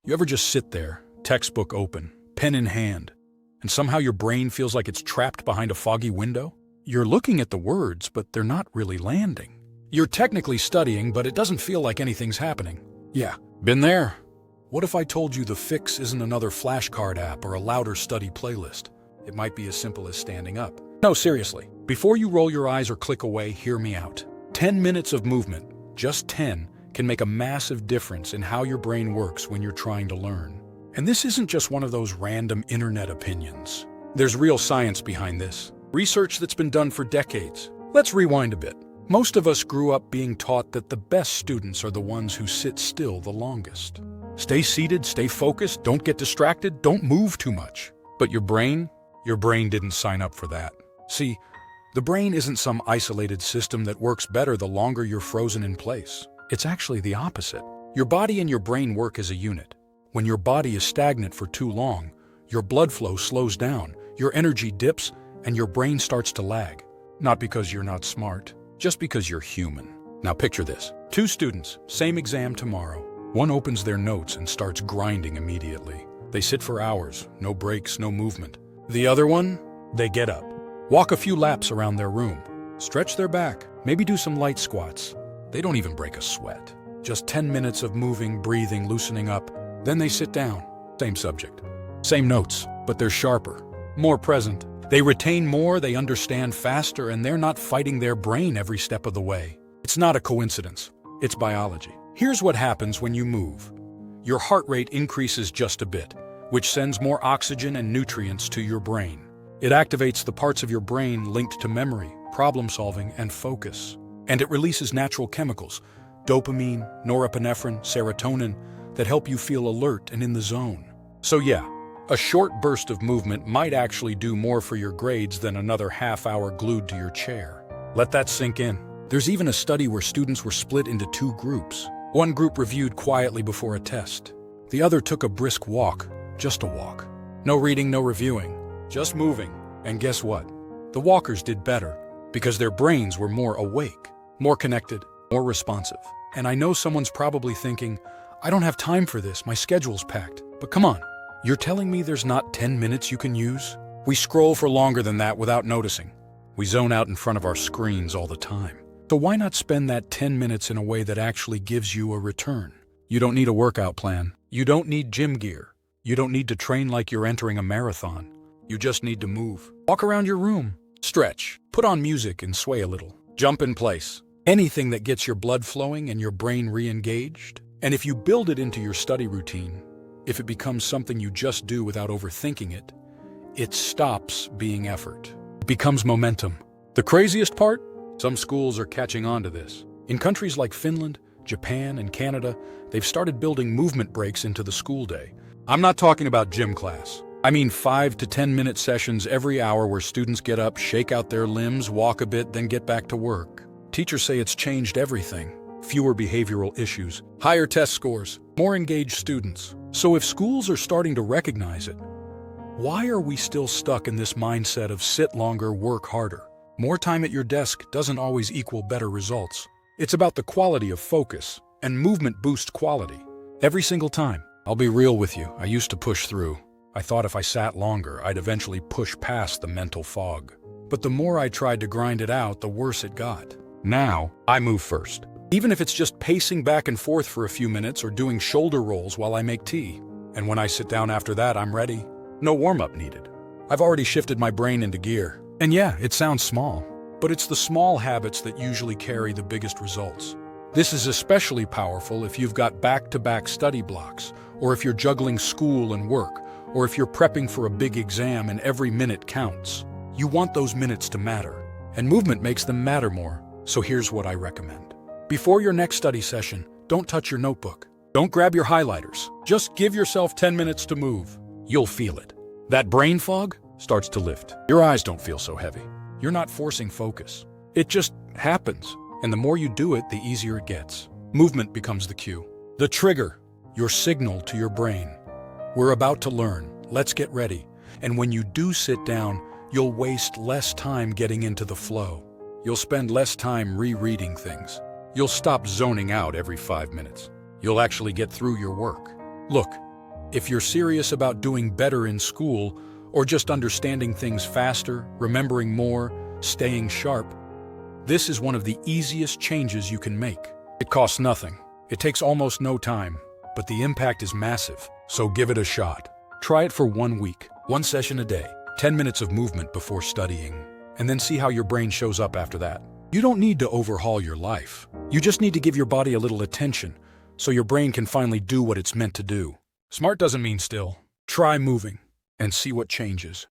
You ever just sit there, textbook open, pen in hand, and somehow your brain feels like it's trapped behind a foggy window? You're looking at the words, but they're not really landing. You're technically studying, but it doesn't feel like anything's happening. Yeah, been there. What if I told you the fix isn't another flashcard app or a louder study playlist? It might be as simple as standing up. No, seriously. Before you roll your eyes or click away, hear me out. 10 minutes of movement, just 10, can make a massive difference in how your brain works when you're trying to learn. And this isn't just one of those random internet opinions. There's real science behind this. Research that's been done for decades. Let's rewind a bit. Most of us grew up being taught that the best students are the ones who sit still the longest. Stay seated, stay focused, don't get distracted, don't move too much. But your brain didn't sign up for that. See, the brain isn't some isolated system that works better the longer you're frozen in place. It's actually the opposite. Your body and your brain work as a unit. When your body is stagnant for too long, your blood flow slows down, your energy dips, and your brain starts to lag. Not because you're not smart, just because you're human. Now picture this. 2 students, same exam tomorrow. One opens their notes and starts grinding immediately. They sit for hours, no breaks, no movement. The other one, they get up, walk a few laps around their room, stretch their back, maybe do some light squats. They don't even break a sweat. Just 10 minutes of moving, breathing, loosening up. Then they sit down. Same subject. Same notes, but they're sharper, more present. They retain more, they understand faster, and they're not fighting their brain every step of the way. It's not a coincidence. It's biology. Here's what happens when you move. Your heart rate increases just a bit, which sends more oxygen and nutrients to your brain. It activates the parts of your brain linked to memory, problem solving, and focus. And it releases natural chemicals, dopamine, norepinephrine, serotonin, that help you feel alert and in the zone. So yeah, a short burst of movement might actually do more for your grades than another half-hour glued to your chair. Let that sink in. There's even a study where students were split into 2 groups. One group reviewed quietly before a test. The other took a brisk walk, just a walk. No reading, no reviewing, just moving. And guess what? The walkers did better because their brains were more awake, more connected, more responsive. And I know someone's probably thinking, I don't have time for this, my schedule's packed. But come on, you're telling me there's not 10 minutes you can use? We scroll for longer than that without noticing. We zone out in front of our screens all the time. So why not spend that 10 minutes in a way that actually gives you a return? You don't need a workout plan. You don't need gym gear. You don't need to train like you're entering a marathon. You just need to move. Walk around your room. Stretch. Put on music and sway a little. Jump in place. Anything that gets your blood flowing and your brain re-engaged. And if you build it into your study routine, if it becomes something you just do without overthinking it, it stops being effort. It becomes momentum. The craziest part? Some schools are catching on to this. In countries like Finland, Japan, and Canada, they've started building movement breaks into the school day. I'm not talking about gym class. I mean 5 to 10 minute sessions every hour where students get up, shake out their limbs, walk a bit, then get back to work. Teachers say it's changed everything. Fewer behavioral issues, higher test scores, more engaged students. So if schools are starting to recognize it, why are we still stuck in this mindset of sit longer, work harder? More time at your desk doesn't always equal better results. It's about the quality of focus, and movement boosts quality. Every single time. I'll be real with you, I used to push through. I thought if I sat longer, I'd eventually push past the mental fog. But the more I tried to grind it out, the worse it got. Now, I move first. Even if it's just pacing back and forth for a few minutes or doing shoulder rolls while I make tea. And when I sit down after that, I'm ready. No warm-up needed. I've already shifted my brain into gear. And yeah, it sounds small, but it's the small habits that usually carry the biggest results. This is especially powerful if you've got back-to-back study blocks, or if you're juggling school and work, or if you're prepping for a big exam and every minute counts. You want those minutes to matter, and movement makes them matter more. So here's what I recommend. Before your next study session, don't touch your notebook. Don't grab your highlighters. Just give yourself 10 minutes to move. You'll feel it. That brain fog starts to lift. Your eyes don't feel so heavy. You're not forcing focus. It just happens. And the more you do it, the easier it gets. Movement becomes the cue. The trigger, your signal to your brain. We're about to learn. Let's get ready. And when you do sit down, you'll waste less time getting into the flow. You'll spend less time rereading things. You'll stop zoning out every 5 minutes. You'll actually get through your work. Look, If you're serious about doing better in school, or just understanding things faster, remembering more, staying sharp, this is one of the easiest changes you can make. It costs nothing. It takes almost no time, but the impact is massive, so give it a shot. Try it for 1 week, 1 session a day, 10 minutes of movement before studying, and then see how your brain shows up after that. You don't need to overhaul your life. You just need to give your body a little attention, so your brain can finally do what it's meant to do. Smart doesn't mean still. Try moving and see what changes.